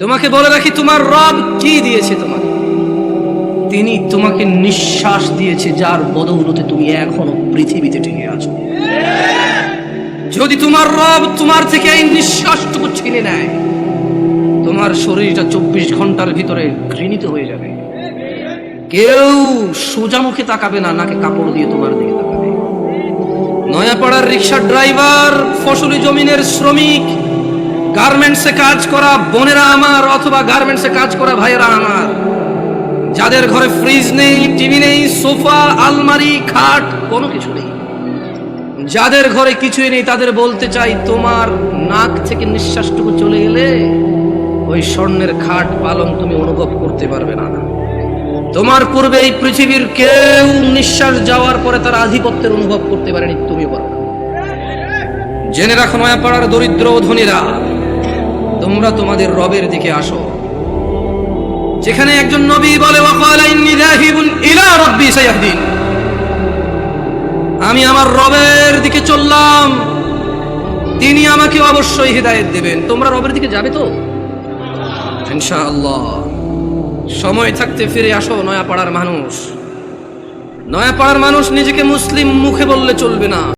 তোমাকে বলে রাখি, তোমার রব কি দিয়েছে তোমাকে? তিনি তোমাকে নিঃশ্বাস দিয়েছে, যার বদৌলতে তুমি এখনো পৃথিবীতে টিকে আছো। যদি তোমার রব তোমার থেকে এই নিঃশ্বাসটুকু ছিনে নেয়, তোমার শরীরটা 24 ঘন্টার ভিতরে ঘৃণিত হয়ে যাবে। কেউ সোজা মুখে তাকাবে না, নাকে কাপড় দিয়ে তোমার দিকে তাকাবে। নয়াপাড়ার রিক্সা ড্রাইভার, ফসলি জমিনের শ্রমিক, গার্মেন্টসে কাজ করা বোনেরা আমার, অথবা গার্মেন্টসে কাজ করা ভাইয়েরা আমার, যাদের ঘরে ফ্রিজ নেই, টিভি নেই, সোফা, আলমারি, খাট, কোনো কিছু নেই, যাদের ঘরে কিছুই নেই, তাদের বলতে চাই, তোমার নাক থেকে নিঃশ্বাসটুকু চলে গেলে ওই স্বর্ণের খাট পালং তুমি অনুভব করতে পারবে না। তোমার পূর্বে এই পৃথিবীর কেউ নিঃশ্বাস যাওয়ার পরে তার আধিপত্যের অনুভব করতে পারেনি, তুমি পারো। জেনে রাখো নয়াপাড়ার দরিদ্র ও ধনীরা, তোমরা তোমাদের রবের দিকে আসো। যেখানে একজন নবী বলে, ওয়াকালা ইন্নী যাহিবুন ইলা রাব্বি সায়াহদিন, আমি আমার রবের দিকে চললাম, তিনি আমাকে অবশ্যই হিদায়াত দেবেন। তোমরা রবের দিকে যাবে তো ইনশাআল্লাহ। সময় থাকতে ফিরে আসো নয়াপাড়ার মানুষ। নয়াপাড়ার মানুষ নিজেকে মুসলিম মুখে বললে চলবে না।